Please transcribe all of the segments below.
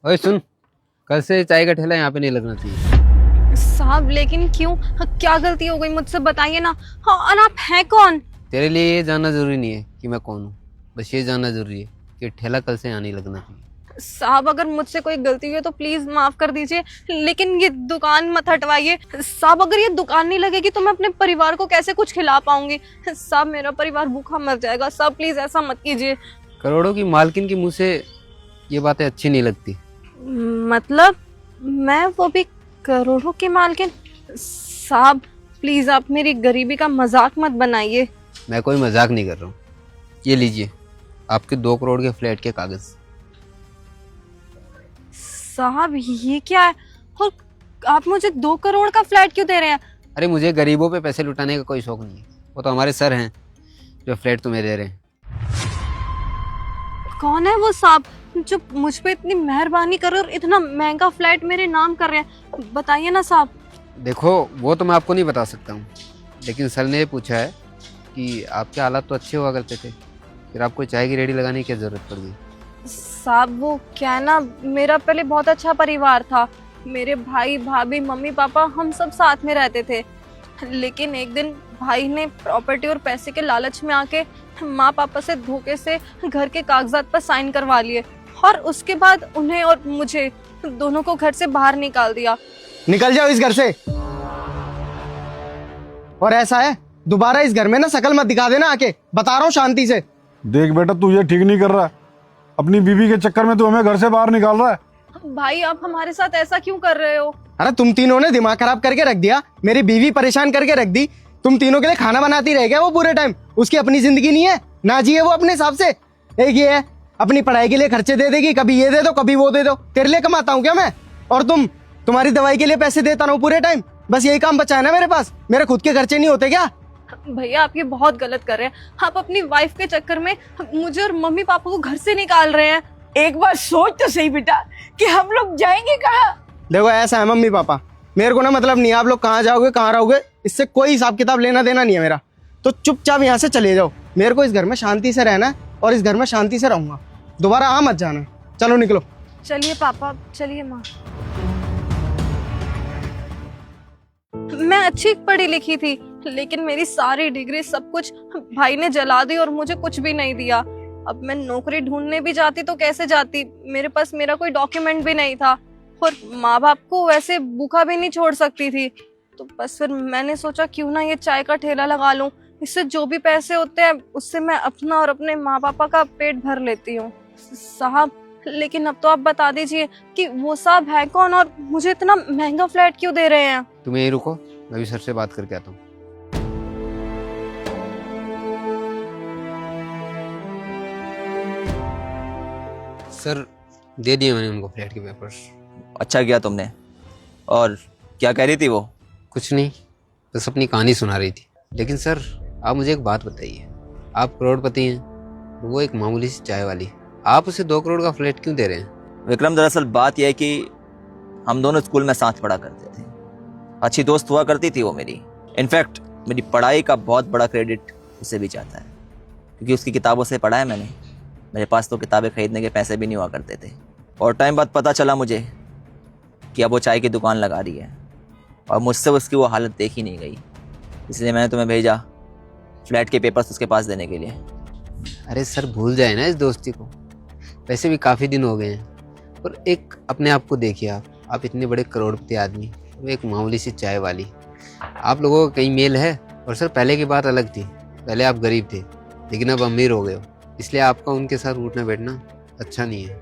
ओए सुन, कल से चाय का ठेला यहाँ पे नहीं लगना चाहिए। साहब लेकिन क्यों? क्या गलती हो गई मुझसे बताइए ना। हाँ, और आप हैं कौन? तेरे लिए ये जानना जरूरी नहीं है कि मैं कौन हूँ, बस ये जानना जरूरी है कि ठेला कल से यहाँ नहीं लगना चाहिए। साहब अगर मुझसे कोई गलती हुई है तो प्लीज माफ कर दीजिए, लेकिन ये दुकान मत हटवाइए। साहब अगर ये दुकान नहीं लगेगी तो मैं अपने परिवार को कैसे कुछ खिला पाऊंगी? साहब मेरा परिवार भूखा मर जाएगा। साहब प्लीज ऐसा मत कीजिए। करोड़ों की मालकिन की मुंह से ये बातें अच्छी नहीं लगती। मतलब मैं वो भी करोड़ों की मालकिन? साहब प्लीज आप मेरी गरीबी का मजाक मत बनाइए। मैं कोई मजाक नहीं कर रहा हूँ। ये लीजिए आपके 2 करोड़ के फ्लैट के कागज। साहब ये क्या है? और आप मुझे 2 करोड़ का फ्लैट क्यों दे रहे हैं? अरे मुझे गरीबों पे पैसे लुटाने का कोई शौक नहीं है, वो तो हमारे सर हैं जो फ्लैट तुम्हें दे रहे हैं। कौन है वो साहब जो मुझ पे इतनी मेहरबानी कर रहे हैं और इतना महंगा फ्लैट मेरे नाम कर रहे हैं? बताइए ना साहब। देखो वो तो मैं आपको नहीं बता सकता हूँ, लेकिन सर ने पूछा है कि आपके हालात तो अच्छे हुआ करते थे, फिर आपको चाय की रेडी लगाने की क्या जरूरत पड़ गई? साहब वो क्या है ना, मेरा पहले बहुत अच्छा परिवार था। मेरे भाई भाभी मम्मी पापा हम सब साथ में रहते थे, लेकिन एक दिन भाई ने प्रॉपर्टी और पैसे के लालच में आके माँ पापा से धोखे से घर के कागजात पर साइन करवा लिए, और उसके बाद उन्हें और मुझे दोनों को घर से बाहर निकाल दिया। निकल जाओ इस घर से। और ऐसा है दोबारा इस घर में ना शकल मत दिखा देना आके, बता रहा हूँ शांति से। देख बेटा, तू ये ठीक नहीं कर रहा है। अपनी बीवी के चक्कर में तू हमें घर से बाहर निकाल रहा है। भाई आप हमारे साथ ऐसा क्यों कर रहे हो? अरे तुम तीनों ने दिमाग खराब करके रख दिया, मेरी बीवी परेशान करके रख दी। तुम तीनों के लिए खाना बनाती रह गया वो पूरे टाइम। उसकी अपनी जिंदगी नहीं है, ना जिए वो अपने हिसाब से। एक ये है अपनी पढ़ाई के लिए खर्चे दे देगी, कभी ये दे दो कभी वो दे दो। तेरे लिए कमाता हूँ क्या मैं? और तुम्हारी दवाई के लिए पैसे देता रहूं पूरे टाइम, बस यही काम बचा है ना मेरे पास। मेरे खुद के खर्चे नहीं होते क्या? भैया आप ये बहुत गलत कर रहे हैं। आप अपनी वाइफ के चक्कर में मुझे और मम्मी पापा को घर से निकाल रहे हैं। एक बार सोच तो सही बेटा कि हम लोग जाएंगे कहाँ। देखो ऐसा है मम्मी पापा, मेरे को ना मतलब नहीं है आप लोग कहाँ जाओगे कहाँ रहोगे, इससे कोई हिसाब किताब लेना देना नहीं है मेरा। तो चुपचाप यहाँ से चले जाओ। मेरे को इस घर में शांति से रहना है और इस घर में शांति से रहूंगा। दोबारा आ मत जाना। चलो निकलो। चलिए पापा, चलिए माँ। मैं अच्छी पढ़ी लिखी थी, लेकिन मेरी सारी डिग्री सब कुछ भाई ने जला दी और मुझे कुछ भी नहीं दिया। अब मैं नौकरी ढूंढने भी जाती तो कैसे जाती? मेरे पास मेरा कोई डॉक्यूमेंट भी नहीं था, और माँ बाप को वैसे भूखा भी नहीं छोड़ सकती थी। तो बस फिर मैंने सोचा क्यों ना ये चाय का ठेला लगा लूं। इससे जो भी पैसे होते हैं उससे मैं अपना और अपने माँ पापा का पेट भर लेती हूँ। साहब लेकिन अब तो आप बता दीजिए कि वो साहब है कौन और मुझे इतना महंगा फ्लैट क्यों दे रहे हैं? तुम यहीं रुको, मैं भी सर से बात करके आता हूँ। सर दे दिए मैंने उनको फ्लैट के पेपर्स। अच्छा किया तुमने। और क्या कह रही थी वो? कुछ नहीं, बस अपनी कहानी सुना रही थी। लेकिन सर आप मुझे एक बात बताइए, आप करोड़पति हैं, वो एक मामूली सी चाय वाली, आप उसे 2 करोड़ का फ्लैट क्यों दे रहे हैं? विक्रम, दरअसल बात यह है कि हम दोनों स्कूल में साथ पढ़ा करते थे। अच्छी दोस्त हुआ करती थी वो मेरी। इनफैक्ट मेरी पढ़ाई का बहुत बड़ा क्रेडिट उसे भी जाता है, क्योंकि उसकी किताबों से पढ़ा है मैंने। मेरे पास तो किताबें खरीदने के पैसे भी नहीं हुआ करते थे। और टाइम बाद पता चला मुझे कि अब वो चाय की दुकान लगा रही है, और मुझसे उसकी वो हालत देखी नहीं गई। इसलिए मैंने तुम्हें भेजा फ्लैट के पेपर्स उसके पास देने के लिए। अरे सर भूल जाए ना इस दोस्ती को, वैसे भी काफ़ी दिन हो गए हैं। और एक अपने आप को देखिए, आप इतने बड़े करोड़पति आदमी, वो एक मामूली सी चाय वाली। आप लोगों का कई मेल है। और सर पहले की बात अलग थी, पहले आप गरीब थे लेकिन अब अमीर हो गए हो, इसलिए आपका उनके साथ उठना बैठना अच्छा नहीं है,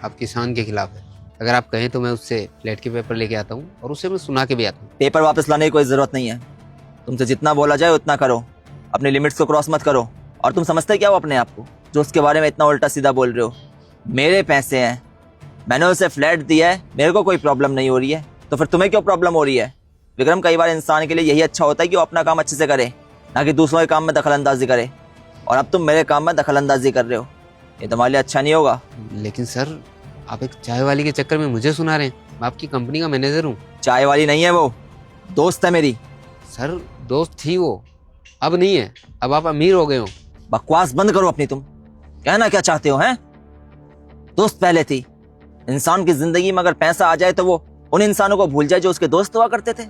आपकी शान के खिलाफ है। अगर आप कहें तो मैं उससे फ्लैट के पेपर लेके आता हूँ और उसे मैं सुना के भी आता हूँ। पेपर वापस लाने की कोई ज़रूरत नहीं है। तुमसे जितना बोला जाए उतना करो, अपनी लिमिट्स को क्रॉस मत करो। और तुम समझते क्या हो अपने आप को, जो उसके बारे में इतना उल्टा सीधा बोल रहे हो? मेरे पैसे हैं, मैंने उसे फ्लैट दिया है, मेरे को कोई प्रॉब्लम नहीं हो रही है, तो फिर तुम्हें क्यों प्रॉब्लम हो रही है? विक्रम, कई बार इंसान के लिए यही अच्छा होता है कि वो अपना काम अच्छे से करे, ना कि दूसरों के काम में दखल अंदाजी करे। और अब तुम मेरे काम में दखल अंदाजी कर रहे हो, ये तुम्हारे लिए अच्छा नहीं होगा। लेकिन सर आप एक चाय वाली के चक्कर में मुझे सुना रहे हैं, मैं आपकी कंपनी का मैनेजर हूँ। चाय वाली नहीं है वो, दोस्त है मेरी। सर दोस्त थी वो, अब नहीं है, अब आप अमीर हो गए हो। बकवास बंद करो अपनी। तुम कहना क्या चाहते हो? हैं दोस्त पहले थी, इंसान की जिंदगी में अगर पैसा आ जाए तो वो उन इंसानों को भूल जाए जो उसके दोस्त हुआ करते थे।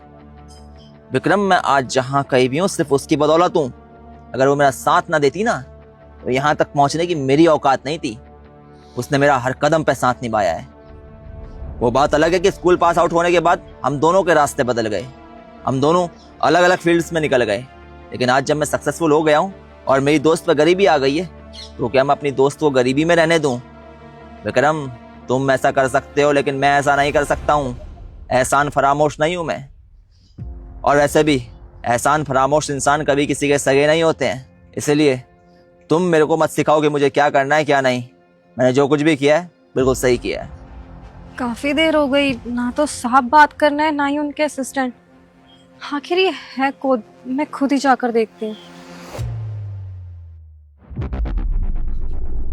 विक्रम, मैं आज जहां कहीं भी हूं सिर्फ उसकी बदौलत हूं। अगर वो मेरा साथ ना देती ना तो यहां तक पहुंचने की मेरी औकात नहीं थी। उसने मेरा हर कदम पे साथ निभाया है। वो बात अलग है कि स्कूल पास आउट होने के बाद हम दोनों के रास्ते बदल गए, हम दोनों अलग अलग फील्ड्स में निकल गए। लेकिन आज जब मैं सक्सेसफुल हो गया हूं और मेरी दोस्त पर गरीबी आ गई है तो क्या मैं अपनी दोस्त को गरीबी में रहने दूं? विक्रम, तुम ऐसा कर सकते हो लेकिन मैं ऐसा नहीं कर सकता हूं। एहसान फरामोश नहीं हूं मैं। और वैसे भी एहसान फरामोश इंसान कभी किसी के सगे नहीं होते हैं। इसलिए तुम मेरे को मत सिखाओ कि मुझे क्या करना है क्या नहीं। मैंने जो कुछ भी किया है बिल्कुल सही किया है। काफी देर हो गई, ना तो साहब बात करना है ना ही उनके असिस्टेंट। आखिर ये है कौन? मैं खुद ही जाकर देखती हूँ।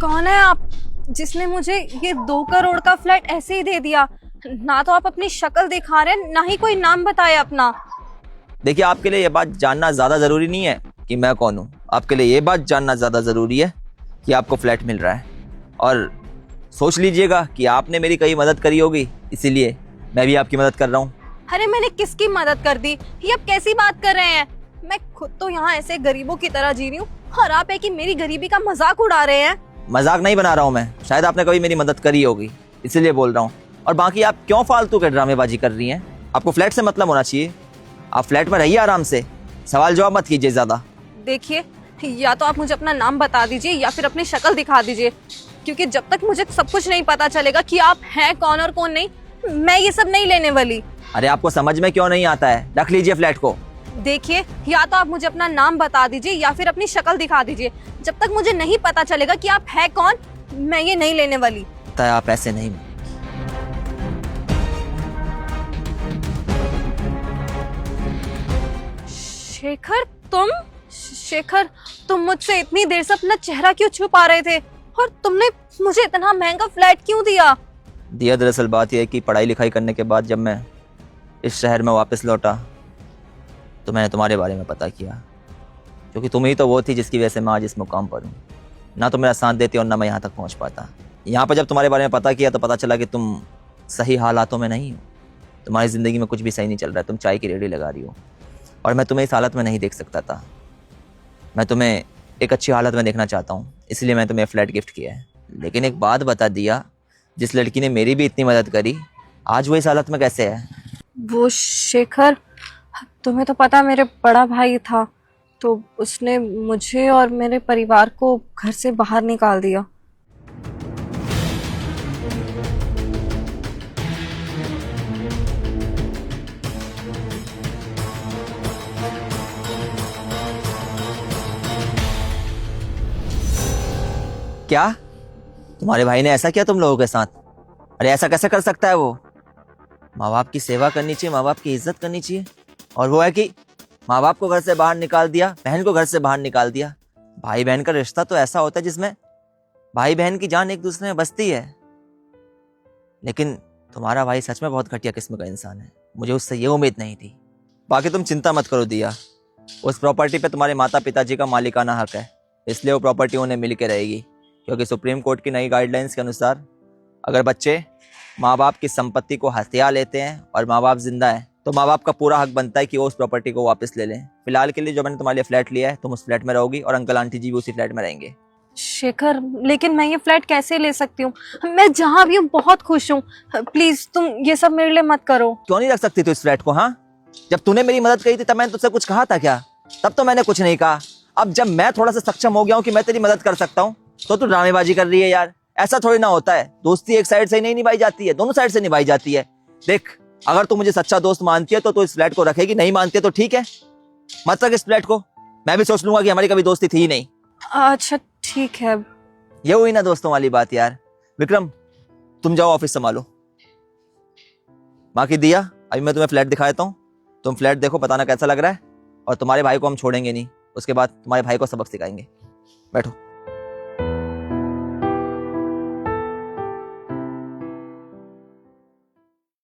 कौन है आप जिसने मुझे ये 2 करोड़ का फ्लैट ऐसे ही दे दिया? ना तो आप अपनी शक्ल दिखा रहे हैं ना ही कोई नाम बताया अपना। देखिए, आपके लिए ये बात जानना ज्यादा जरूरी नहीं है कि मैं कौन हूँ। आपके लिए ये बात जानना ज्यादा जरूरी है कि आपको फ्लैट मिल रहा है। और सोच लीजिएगा कि आपने मेरी कई मदद करी होगी, इसीलिए मैं भी आपकी मदद कर रहा हूँ। अरे मैंने किसकी मदद कर दी? ये आप कैसी बात कर रहे हैं? मैं खुद तो यहाँ ऐसे गरीबों की तरह जी रही हूँ और आप है कि मेरी गरीबी का मजाक उड़ा रहे हैं। मजाक नहीं बना रहा हूँ मैं। शायद आपने कभी मेरी मदद करी होगी, इसीलिए बोल रहा हूँ। और बाकी आप क्यों फालतू के ड्रामेबाजी कर रही हैं? आपको फ्लैट से मतलब होना चाहिए। आप फ्लैट में रहिए आराम से, सवाल जवाब मत कीजिए ज्यादा। देखिए, या तो आप मुझे अपना नाम बता दीजिए या फिर अपनी शक्ल दिखा दीजिए, क्योंकि जब तक मुझे सब कुछ नहीं पता चलेगा कि आप हैं कौन और कौन नहीं, मैं ये सब नहीं लेने वाली। अरे आपको समझ में क्यों नहीं आता है? रख लीजिए फ्लैट को। देखिए, या तो आप मुझे अपना नाम बता दीजिए या फिर अपनी शक्ल दिखा दीजिए। जब तक मुझे नहीं पता चलेगा कि आप हैं कौन, मैं ये नहीं लेने वाली। लगता है आप ऐसे नहीं। शेखर, शेखर, तुम मुझसे इतनी देर से अपना चेहरा क्यों छुपा रहे थे? और तुमने मुझे इतना महंगा फ्लैट क्यों दिया? दरअसल बात यह है कि पढ़ाई लिखाई करने के बाद जब मैं इस शहर में वापस लौटा तो मैंने तुम्हारे बारे में पता किया, क्योंकि तुम ही तो वो थी जिसकी वजह से मैं आज इस मुकाम पर हूँ। ना तो मेरा साथ देती और ना मैं यहाँ तक पहुँच पाता। यहाँ पर जब तुम्हारे बारे में पता किया तो पता चला कि तुम सही हालातों में नहीं हो। तुम्हारी ज़िंदगी में कुछ भी सही नहीं चल रहा है। तुम चाय की रेहड़ी लगा रही हो और मैं तुम्हें इस हालत में नहीं देख सकता था। मैं तुम्हें एक अच्छी हालत में देखना चाहता हूँ, इसलिए मैं तुम्हें फ्लैट गिफ्ट किया है। लेकिन एक बात बता दिया, जिस लड़की ने मेरी भी इतनी मदद करी आज वो इस हालत में कैसे है? वो शेखर, तुम्हें तो पता मेरे बड़ा भाई था, तो उसने मुझे और मेरे परिवार को घर से बाहर निकाल दिया। क्या तुम्हारे भाई ने ऐसा किया तुम लोगों के साथ? अरे ऐसा कैसे कर सकता है वो? माँ बाप की सेवा करनी चाहिए, माँ बाप की इज्जत करनी चाहिए, और वो है कि माँ बाप को घर से बाहर निकाल दिया, बहन को घर से बाहर निकाल दिया। भाई बहन का रिश्ता तो ऐसा होता है जिसमें भाई बहन की जान एक दूसरे में बसती है। लेकिन तुम्हारा भाई सच में बहुत घटिया किस्म का इंसान है। मुझे उससे ये उम्मीद नहीं थी। बाकी तुम चिंता मत करो दिया, उस प्रॉपर्टी पे तुम्हारे माता पिताजी का मालिकाना हक है, इसलिए वो प्रॉपर्टी उन्हें मिल के रहेगी। क्योंकि सुप्रीम कोर्ट की नई गाइडलाइंस के अनुसार अगर बच्चे माँ बाप की संपत्ति को हथिया लेते हैं और माँ बाप जिंदा है तो माँ बाप का पूरा हक बनता है कि वो उस प्रॉपर्टी को वापस ले लें। फिलहाल के लिए जो मैंने तुम्हारे लिए फ्लैट लिया है, तुम उस फ्लैट में रहोगी और अंकल आंटी जी भी उसी फ्लैट में रहेंगे। शेखर, लेकिन मैं ये फ्लैट कैसे ले सकती हूँ? मैं जहाँ भी हूँ बहुत खुश हूँ। प्लीज तुम ये सब मेरे लिए मत करो। क्यों नहीं रख सकती तू इस फ्लैट को? हाँ, जब तूने मेरी मदद करी थी तब मैंने तुझसे कुछ कहा था क्या? तब तो मैंने कुछ नहीं कहा। अब जब मैं थोड़ा सा सक्षम हो गया हूँ कि मैं तेरी मदद कर सकता हूँ तो तू ड्रामेबाजी कर रही है यार। ऐसा थोड़ी ना होता है। दोस्ती एक साइड से ही नहीं निभाई जाती है, दोनों साइड से निभाई जाती है। देख, अगर तू मुझे सच्चा दोस्त मानती है तो तू इस फ्लैट को रखेगी, नहीं मानती है तो ठीक है, मत रख इस फ्लैट को। मैं भी सोच लूंगा कि हमारी कभी दोस्ती थी ही नहीं। अच्छा ठीक है। ये हुई ना दोस्तों वाली बात यार। विक्रम, तुम जाओ ऑफिस संभालो। बाकी दिया, अभी मैं तुम्हें फ्लैट दिखा देता हूँ, तुम फ्लैट देखो, बताना कैसा लग रहा है। और तुम्हारे भाई को हम छोड़ेंगे नहीं, उसके बाद तुम्हारे भाई को सबक सिखाएंगे। बैठो।